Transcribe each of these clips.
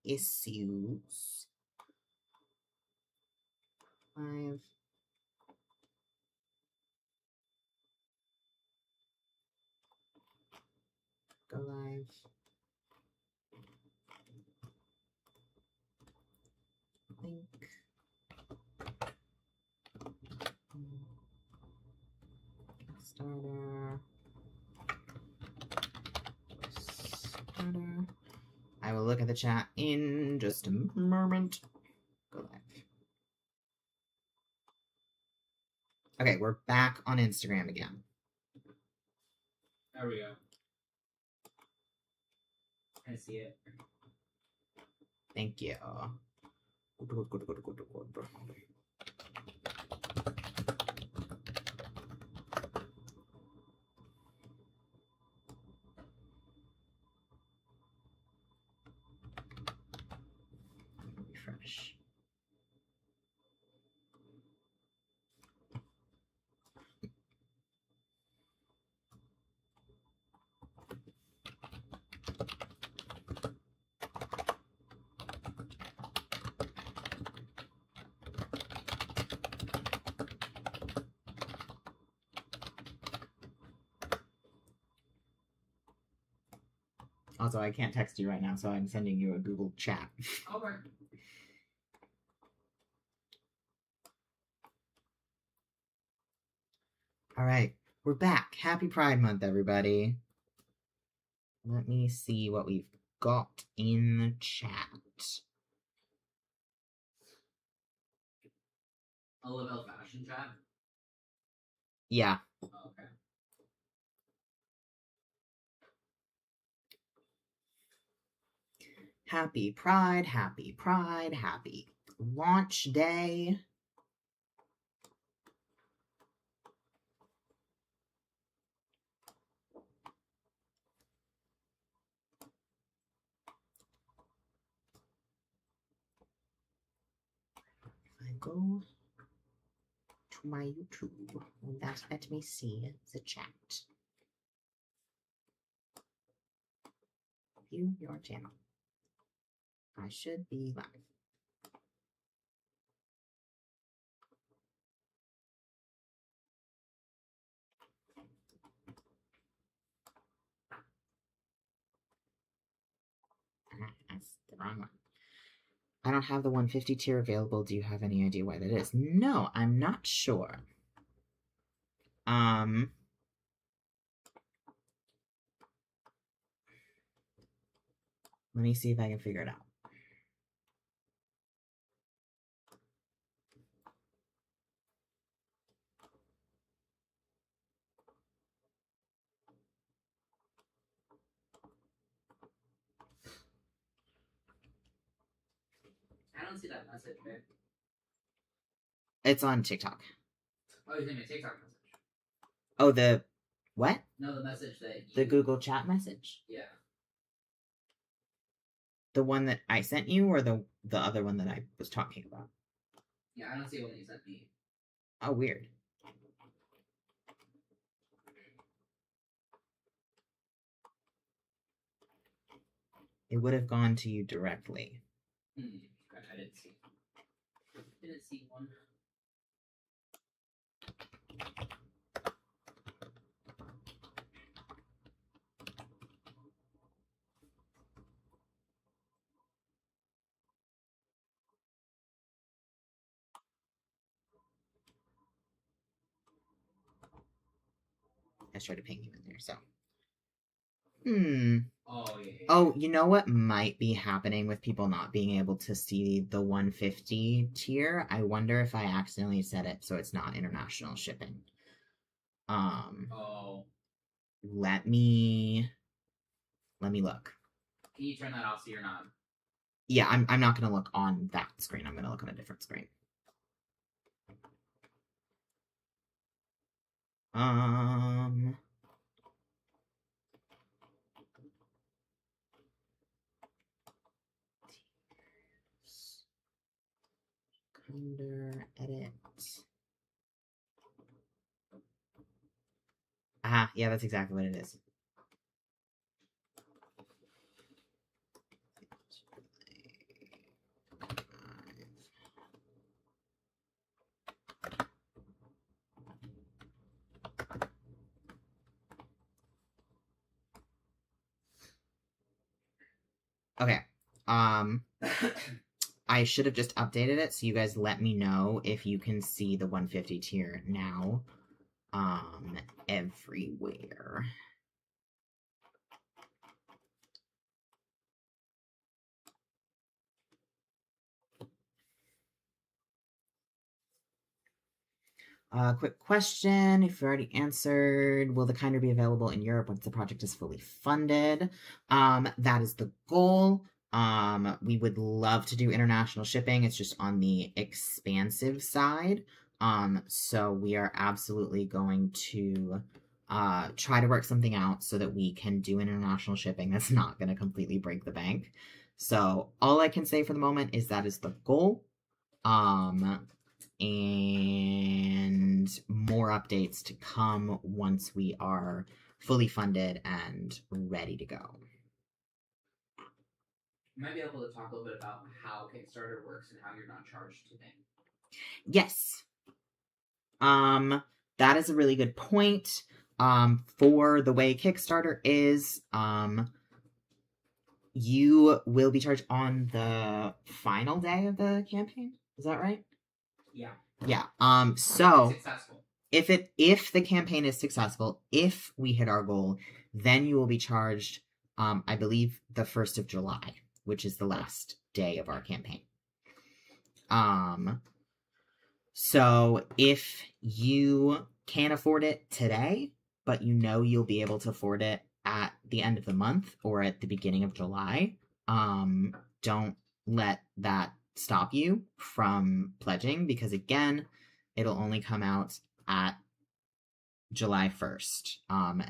issues. Live. Go live. Link. Kickstarter. I will look at the chat in just a moment. Go live. Okay, we're back on Instagram again. There we go. I see it. Thank you. Good. Refresh. Also, I can't text you right now, so I'm sending you a Google chat. Okay. All right, we're back. Happy Pride Month, everybody. Let me see what we've got in the chat. A Lavelle fashion chat? Yeah. Oh, okay. Happy Pride, happy Pride, happy launch day. If I go to my YouTube, that let me see the chat. View your channel. I should be live. That's the wrong one. I don't have the 150 tier available. Do you have any idea why that is? No, I'm not sure. Let me see if I can figure it out. I don't see that message, babe. It's on TikTok. Oh, you think a TikTok message? Oh, the what? No, the message that you... The Google chat message? Yeah. The one that I sent you, or the other one that I was talking about? Yeah, I don't see one that you sent me. Oh, weird. It would have gone to you directly. I didn't see. Didn't see one. I tried to ping you in there, so. Oh, yeah. Oh, you know what might be happening with people not being able to see the 150 tier? I wonder if I accidentally set it so it's not international shipping. Oh. Let me look. Can you turn that off so you're not... Yeah, I'm not gonna look on that screen. I'm gonna look on a different screen. Under edit. Ah, yeah, that's exactly what it is. I should have just updated it, so you guys let me know if you can see the 150 tier now. Everywhere. Quick question, if you already answered, will the kinder be available in Europe once the project is fully funded? That is the goal. We would love to do international shipping. It's just on the expansive side. So we are absolutely going to try to work something out so that we can do international shipping that's not going to completely break the bank. So all I can say for the moment is that is the goal. And more updates to come once we are fully funded and ready to go. You might be able to talk a little bit about how Kickstarter works and how you're not charged today. Yes. That is a really good point. For the way Kickstarter is, you will be charged on the final day of the campaign. Is that right? Yeah. Yeah. So Successful. if the campaign is successful, if we hit our goal, then you will be charged, I believe, the 1st of July, which is the last day of our campaign. So if you can't afford it today, but you know you'll be able to afford it at the end of the month or at the beginning of July, don't let that stop you from pledging, because again, it'll only come out at July 1st,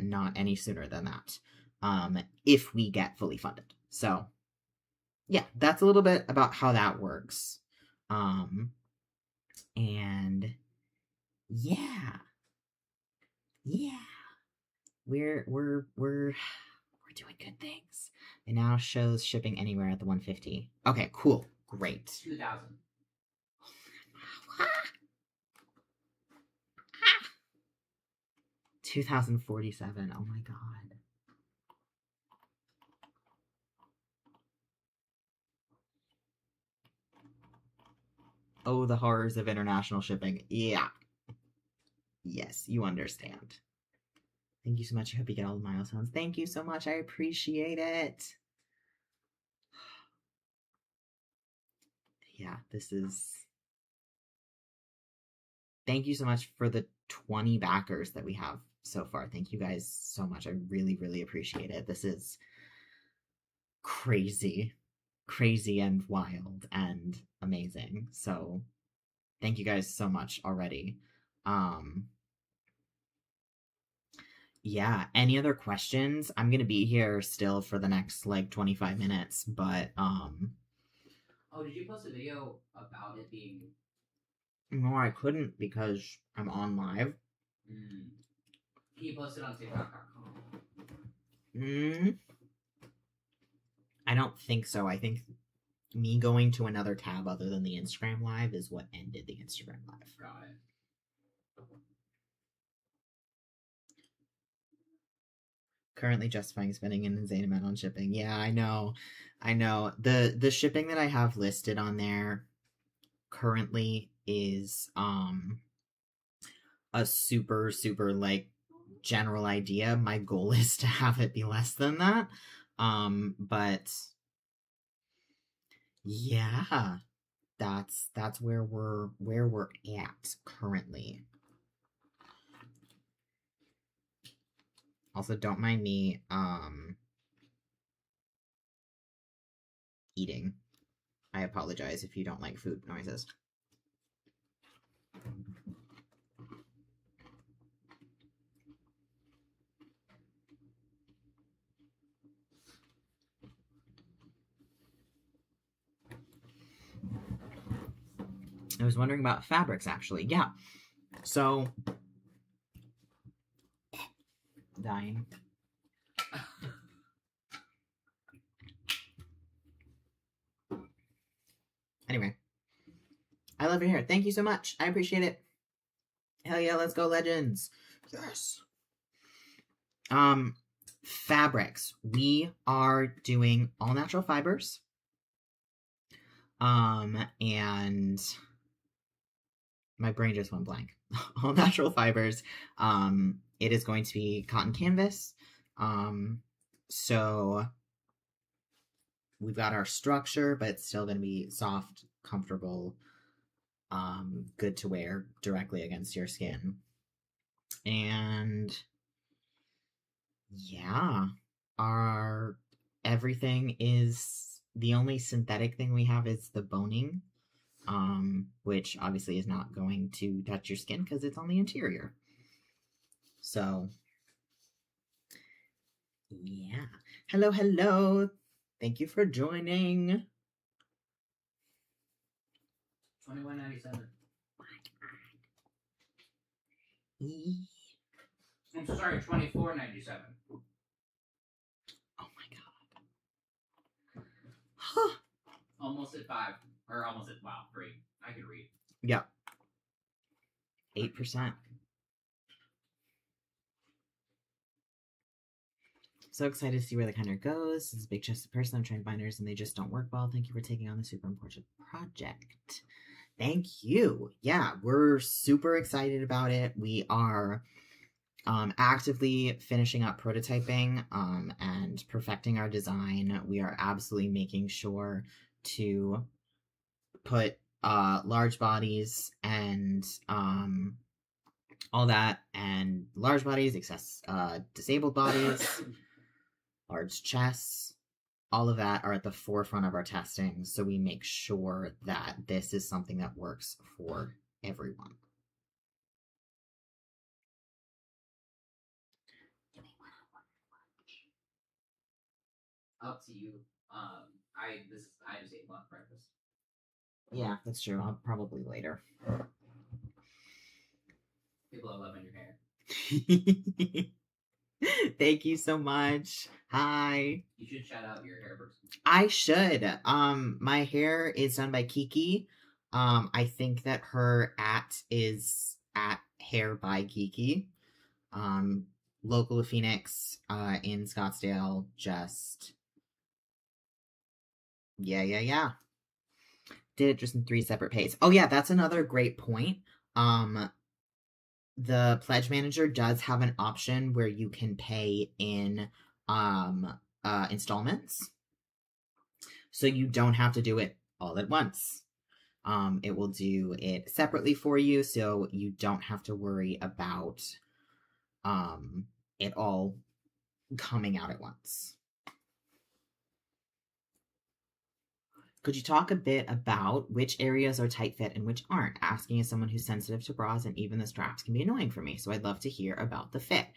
not any sooner than that, if we get fully funded. So yeah, that's a little bit about how that works. And yeah, we're doing good things. It now shows shipping anywhere at the 150. Okay, cool, great. 2,000. 2047. Oh my god. Oh, the horrors of international shipping. Yeah. Yes, you understand. Thank you so much. I hope you get all the milestones. Thank you so much. I appreciate it. Yeah, this is... Thank you so much for the 20 backers that we have so far. Thank you guys so much. I really, really appreciate it. This is crazy. Crazy and wild and amazing. So thank you guys so much already. Yeah, any other questions? I'm gonna be here still for the next like 25 minutes, but Oh, did you post a video about it being... no, I couldn't because I'm on live. Can you post it on TikTok.com? I don't think so. I think me going to another tab other than the Instagram live is what ended the Instagram live. Got it. Currently justifying spending an insane amount on shipping. Yeah, I know. The shipping that I have listed on there currently is a super like general idea. My goal is to have it be less than that. But yeah, that's where we're at currently. Also, don't mind me eating. I apologize if you don't like food noises. I was wondering about fabrics, actually. Yeah. So, dying. Anyway, I love your hair. Thank you so much. I appreciate it. Hell yeah, let's go, Legends. Yes. Fabrics. We are doing all natural fibers. And my brain just went blank. All natural fibers. It is going to be cotton canvas. So we've got our structure, but it's still going to be soft, comfortable, good to wear directly against your skin. And yeah, our everything is the only synthetic thing we have is the boning, which obviously is not going to touch your skin because it's on the interior. So yeah, hello, thank you for joining. $21.97. E- I'm so sorry, $24.97. Oh my god. Huh. Almost at 5. Or almost at, wow, 3. I could read. Yeah. 8%. So excited to see where the kinder goes. This is a big chested person. I'm trying binders and they just don't work well. Thank you for taking on the super important project. Thank you. Yeah, we're super excited about it. We are actively finishing up prototyping and perfecting our design. We are absolutely making sure to put large bodies and all that, and large bodies, disabled bodies, large chests, all of that are at the forefront of our testing, so we make sure that this is something that works for everyone. Up to you. I just ate lunch breakfast. Yeah, that's true. I'll probably later. People are loving your hair. Thank you so much. Hi. You should shout out your hair person. I should. My hair is done by Kiki. I think that her is at hair by Kiki. Local to Phoenix, in Scottsdale. Just yeah. Did it just in 3 separate pays. Oh yeah, that's another great point. The pledge manager does have an option where you can pay in installments, so you don't have to do it all at once. It will do it separately for you, so you don't have to worry about it all coming out at once. Could you talk a bit about which areas are tight fit and which aren't? Asking as someone who's sensitive to bras, and even the straps can be annoying for me, so I'd love to hear about the fit.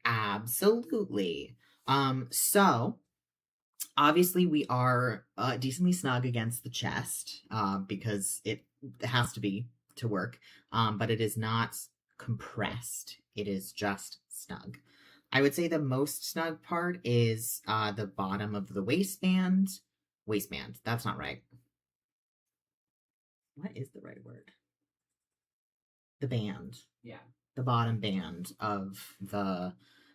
Absolutely. So obviously we are decently snug against the chest because it has to be to work, but it is not compressed. It is just snug. I would say the most snug part is the bottom of the waistband. That's not right. What is the right word? The band. Yeah. The bottom band of the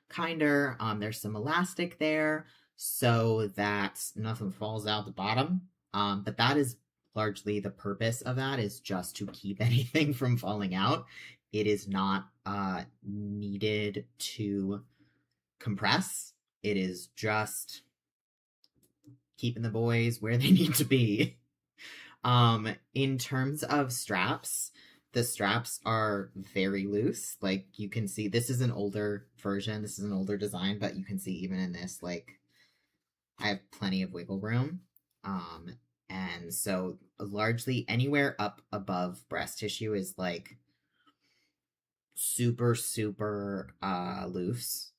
kinder. There's some elastic there so that nothing falls out the bottom. But that is largely the purpose of that, is just to keep anything from falling out. It is not needed to compress. It is just keeping the boys where they need to be. In terms of straps, the straps are very loose. Like, you can see, this is an older version, this is an older design, but you can see even in this, like, I have plenty of wiggle room. And so largely anywhere up above breast tissue is like super loose.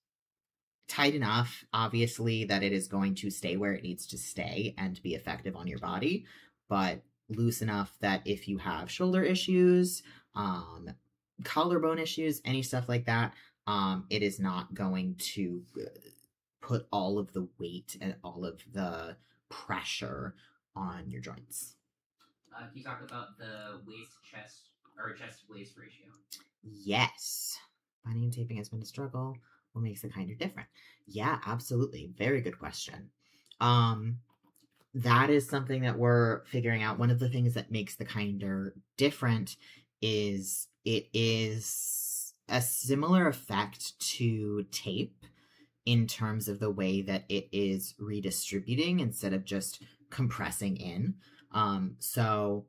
Tight enough, obviously, that it is going to stay where it needs to stay and be effective on your body, but loose enough that if you have shoulder issues, collarbone issues, any stuff like that, it is not going to put all of the weight and all of the pressure on your joints. Can you talk about the waist to chest, or chest to waist ratio? Yes. Binding and taping has been a struggle. What makes it kind of different? Yeah, absolutely. Very good question. that is something that we're figuring out. One of the things that makes the Kinder different is it is a similar effect to tape in terms of the way that it is redistributing instead of just compressing in. So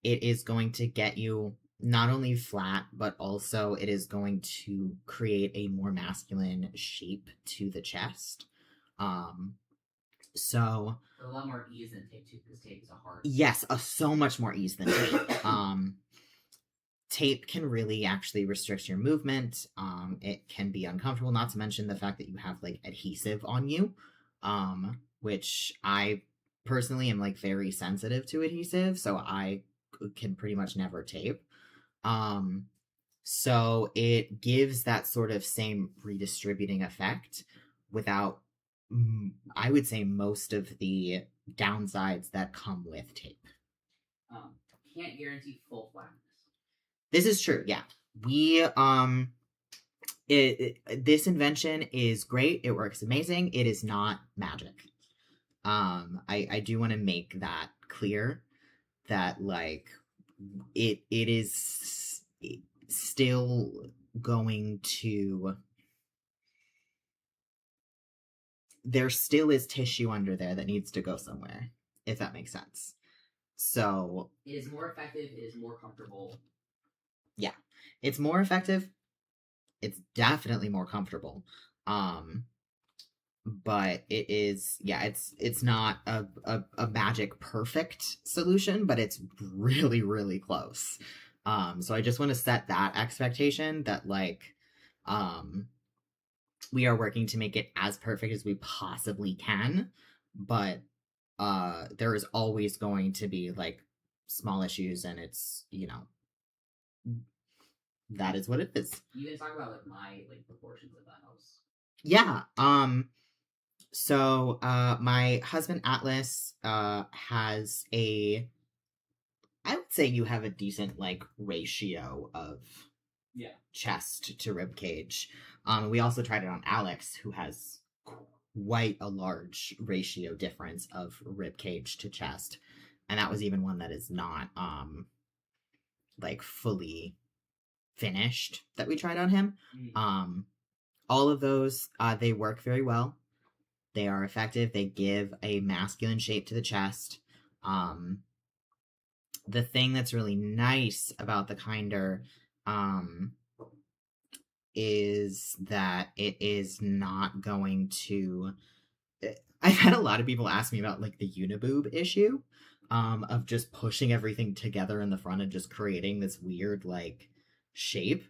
it is going to get you not only flat, but also it is going to create a more masculine shape to the chest. So a lot more ease than tape too, because tape is a hard. Yes, so much more ease than tape. Tape can really actually restrict your movement. It can be uncomfortable, not to mention the fact that you have like adhesive on you, which I personally am like very sensitive to adhesive, so I can pretty much never tape. So it gives that sort of same redistributing effect without, I would say, most of the downsides that come with tape. Can't guarantee full flatness. This is true, yeah. We this invention is great. It works amazing. It is not magic. I do want to make that clear that like it is still going to, there still is tissue under there that needs to go somewhere, if that makes sense. So it is more effective, it is more comfortable. Yeah. It's more effective. It's definitely more comfortable. But it is, yeah, it's not a magic perfect solution, but it's really, really close. So I just want to set that expectation that like we are working to make it as perfect as we possibly can, but there is always going to be like small issues, and it's, you know, that is what it is. You can talk about like my like proportions of that house. Yeah. So my husband Atlas has a, I would say you have a decent like ratio of chest to rib cage. We also tried it on Alex, who has quite a large ratio difference of rib cage to chest, and that was even one that is not like fully finished that we tried on him. All of those they work very well. They are effective. They give a masculine shape to the chest. The thing that's really nice about the Kinder is that it is not going to. I've had a lot of people ask me about like the uniboob issue of just pushing everything together in the front and just creating this weird like shape.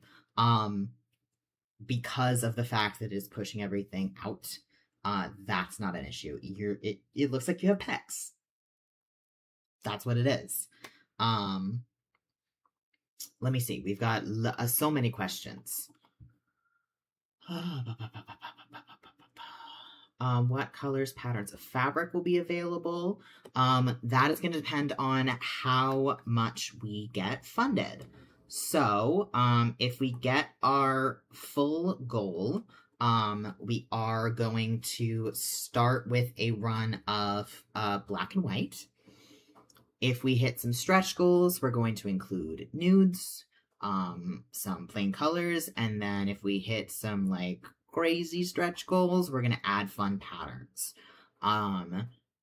Because of the fact that it is pushing everything out, that's not an issue. It looks like you have pecs. That's what it is. Let me see. We've got so many questions. What colors, patterns of fabric will be available? That is going to depend on how much we get funded. So, if we get our full goal, we are going to start with a run of black and white. If we hit some stretch goals, we're going to include nudes, some plain colors, and then if we hit some like crazy stretch goals, we're going to add fun patterns.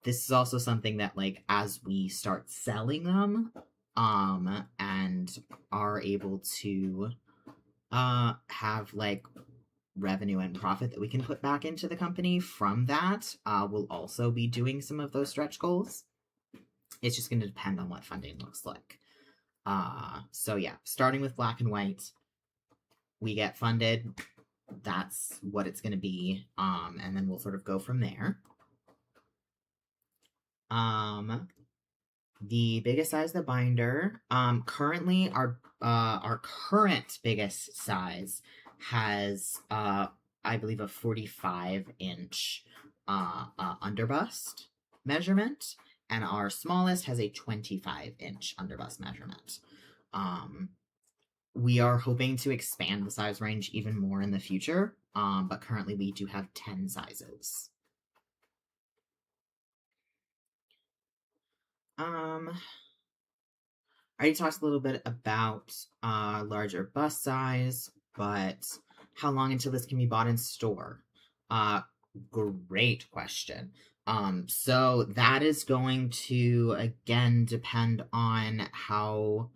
This is also something that like as we start selling them, and are able to have like revenue and profit that we can put back into the company from that, we'll also be doing some of those stretch goals. It's just going to depend on what funding looks like. So yeah, starting with black and white, we get funded. That's what it's going to be. And then we'll sort of go from there. The biggest size of the binder, currently our current biggest size has, I believe, a 45-inch underbust measurement, and our smallest has a 25-inch underbust measurement. We are hoping to expand the size range even more in the future, but currently we do have 10 sizes. I already talked a little bit about larger bust size, but how long until this can be bought in store? Uh, Great question. So that is going to again depend on how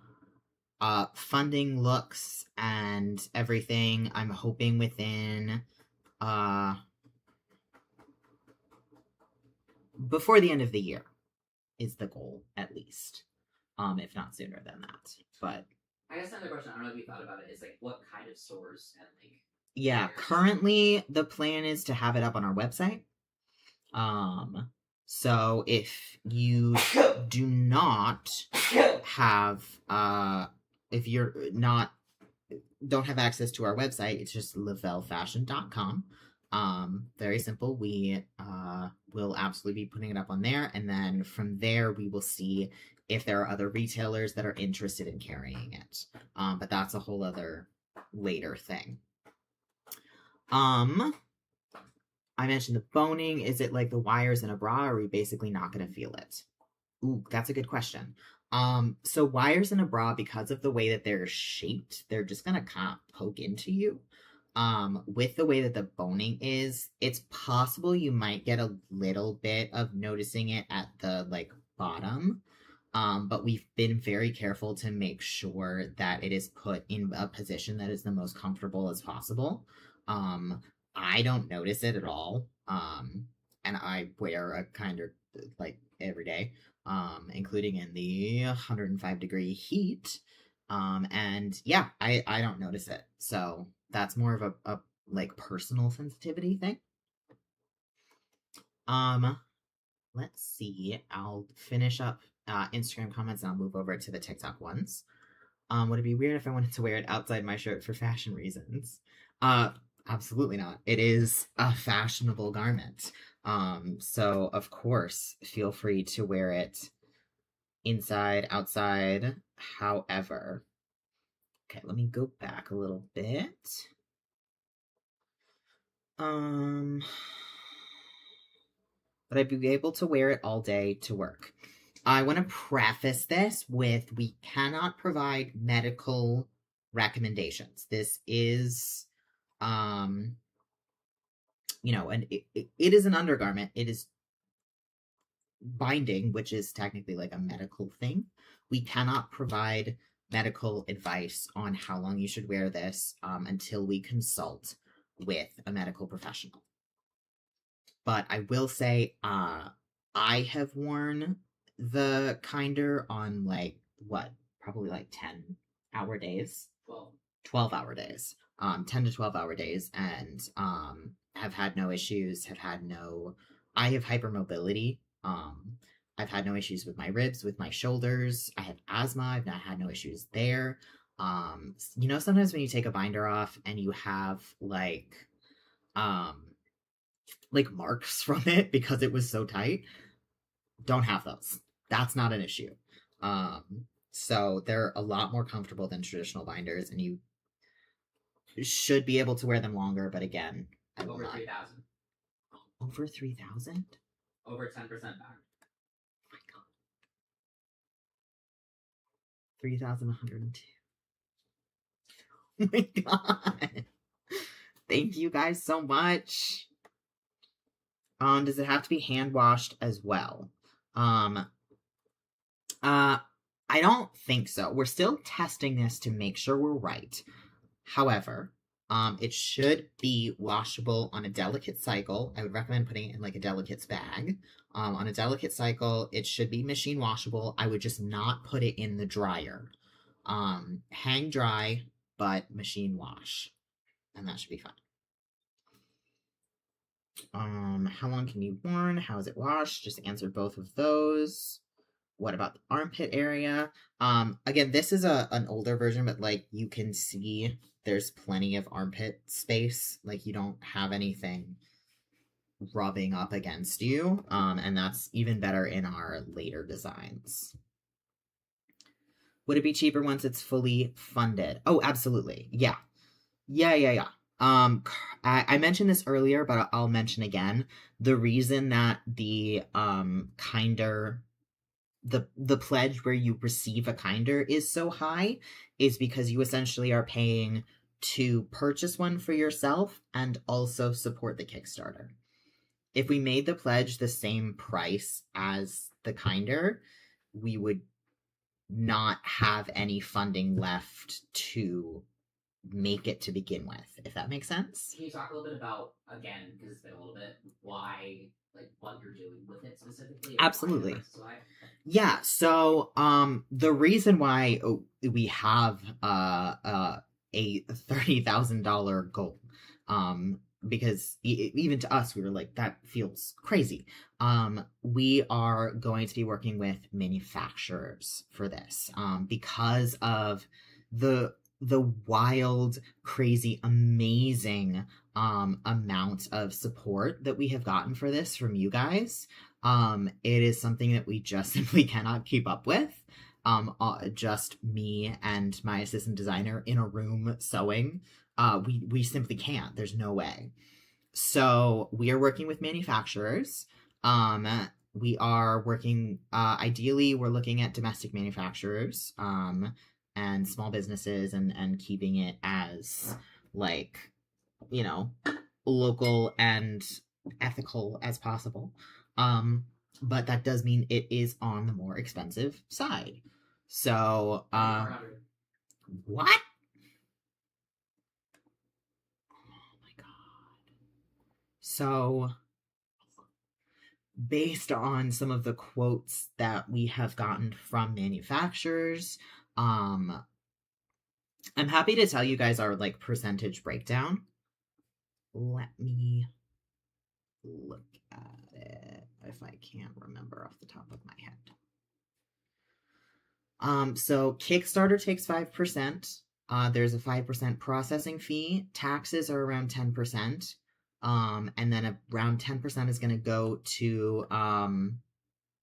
funding looks and everything. I'm hoping within uh before the end of the year is the goal, at least. If not sooner than that. But I guess another question, I don't know if you thought about it, is like what kind of stores and like yeah, currently the plan is to have it up on our website. So if you do not have if you're not don't have access to our website, it's just lavellefashion.com. Very simple. We will absolutely be putting it up on there, and then from there we will see if there are other retailers that are interested in carrying it. But that's a whole other later thing. I mentioned the boning. Is it like the wires in a bra, or are we basically not going to feel it? Ooh, that's a good question. So wires in a bra, because of the way that they're shaped, they're just gonna kind of poke into you. With the way that the boning is, it's possible you might get a little bit of noticing it at the like bottom. But we've been very careful to make sure that it is put in a position that is the most comfortable as possible. I don't notice it at all. And I wear a kind of like every day, including in the 105-degree heat. And yeah, I don't notice it. So that's more of a like personal sensitivity thing. Let's see. I'll finish up Instagram comments and I'll move over to the TikTok ones. Would it be weird if I wanted to wear it outside my shirt for fashion reasons? Absolutely not. It is a fashionable garment. So of course, feel free to wear it inside, outside, however. Okay, let me go back a little bit. But I'd be able to wear it all day to work. I want to preface this with we cannot provide medical recommendations. This is, and it is an undergarment. It is binding, which is technically like a medical thing. We cannot provide medical advice on how long you should wear this until we consult with a medical professional. But I will say, I have worn the kinder on like probably like 10-hour days. 12-hour days. 10 to 12-hour days, and have had no issues. I have hypermobility. I've had no issues with my ribs, with my shoulders. I have asthma. I've not had no issues there. Sometimes when you take a binder off and you have like marks from it because it was so tight, don't have those. That's not an issue. So they're a lot more comfortable than traditional binders, and you should be able to wear them longer, but again, over 3,000. Over 3,000? Over 10% back. Oh my god. 3,102. Oh my god. Thank you guys so much. Does it have to be hand washed as well? I don't think so. We're still testing this to make sure we're right. However, it should be washable on a delicate cycle. I would recommend putting it in like a delicates bag. On a delicate cycle, it should be machine washable. I would just not put it in the dryer. Hang dry, but machine wash. And that should be fine. How long can you worn? How is it washed? Just answered both of those. What about the armpit area? Again, this is an older version, but like you can see there's plenty of armpit space. Like you don't have anything rubbing up against you. And that's even better in our later designs. Would it be cheaper once it's fully funded? Oh, absolutely. Yeah. I mentioned this earlier, but I'll mention again. The reason that the kinder the pledge where you receive a kinder is so high is because you essentially are paying to purchase one for yourself and also support the Kickstarter. If we made the pledge the same price as the kinder, we would not have any funding left to make it to begin with, if that makes sense. Can you talk a little bit about, again, because it's been a little bit, why, like, what you're doing with it specifically? Absolutely. Yeah, so the reason why we have a $30,000 goal, because even to us we were like, that feels crazy. We are going to be working with manufacturers for this, because of the wild, crazy, amazing amount of support that we have gotten for this from you guys. It is something that we just simply cannot keep up with. Just me and my assistant designer in a room sewing. We simply can't. There's no way. So we are working with manufacturers. We are working, ideally, we're looking at domestic manufacturers, and small businesses, and keeping it as, like, local and ethical as possible. But that does mean it is on the more expensive side. So, what? Oh my god. So, based on some of the quotes that we have gotten from manufacturers, I'm happy to tell you guys our, like, percentage breakdown. Let me look at it if I can't remember off the top of my head. So Kickstarter takes 5%. There's a 5% processing fee. Taxes are around 10%. And then around 10% is going to go to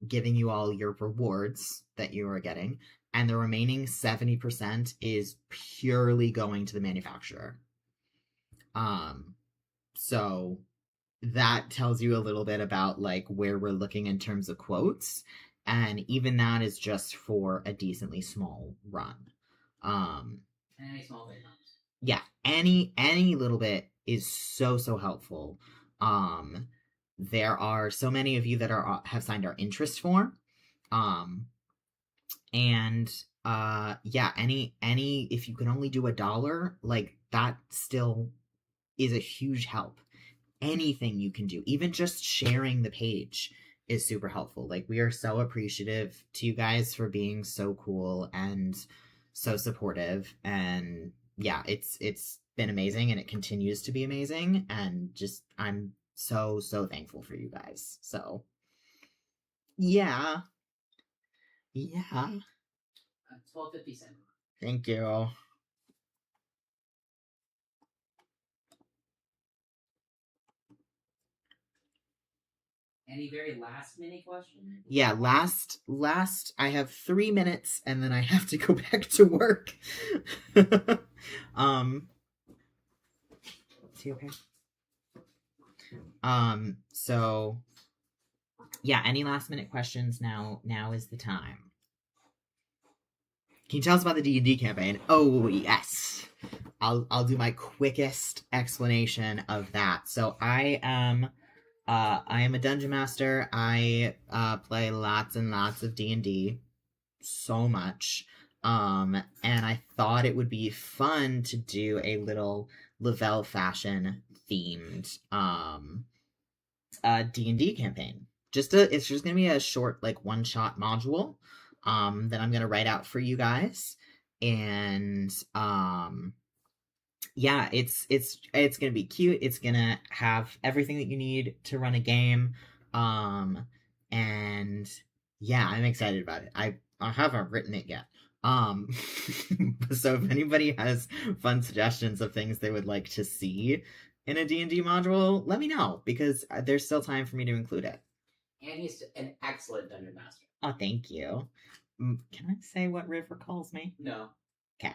giving you all your rewards that you are getting. And the remaining 70% is purely going to the manufacturer. So that tells you a little bit about, like, where we're looking in terms of quotes. And even that is just for a decently small run. And any small bit helps. Yeah, any little bit is so helpful. There are so many of you that have signed our interest form. And yeah, any if you can only do $1, like, that still is a huge help. Anything you can do, even just sharing the page, is super helpful. Like, we are so appreciative to you guys for being so cool and so supportive. And yeah, it's been amazing, and it continues to be amazing. And just, I'm so thankful for you guys. So yeah. 12.57. Thank you. Any very last minute question? Yeah, last I have 3 minutes, and then I have to go back to work. Is he okay? So yeah, any last minute questions? Now is the time. Can you tell us about the D&D campaign? Oh yes. I'll do my quickest explanation of that. So I am a dungeon master. I play lots and lots of D&D, so much. And I thought it would be fun to do a little Lavelle fashion themed D&D campaign. It's just gonna be a short, like, one-shot module that I'm gonna write out for you guys. And yeah, it's gonna be cute. It's gonna have everything that you need to run a game. And yeah, I'm excited about it. I haven't written it yet. So if anybody has fun suggestions of things they would like to see in a D&D module, let me know, because there's still time for me to include it. And he's an excellent dungeon master. Oh, thank you. Can I say what River calls me? No. Okay.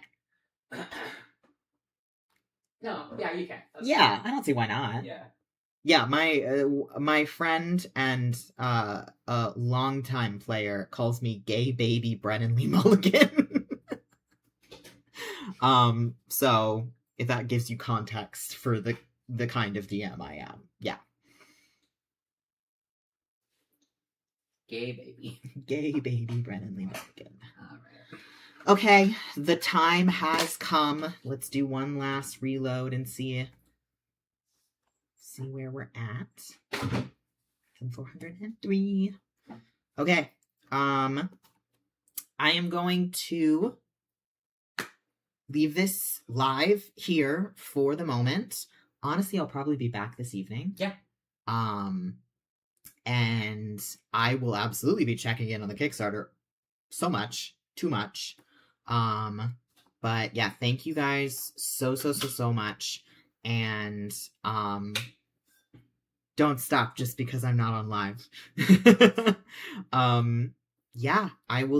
No, yeah, you can. Yeah, fine. I don't see why not. Yeah. Yeah, my friend and a longtime player calls me gay baby Brennan Lee Mulligan. So if that gives you context for the kind of DM I am. Yeah. Gay baby. Gay baby Brennan Lee Mulligan. All right. Okay, the time has come. Let's do one last reload and see where we're at. 403. Okay. I am going to leave this live here for the moment. Honestly, I'll probably be back this evening. Yeah. And I will absolutely be checking in on the Kickstarter. So much, too much. But yeah, thank you guys so much. And don't stop just because I'm not on live. Yeah, I will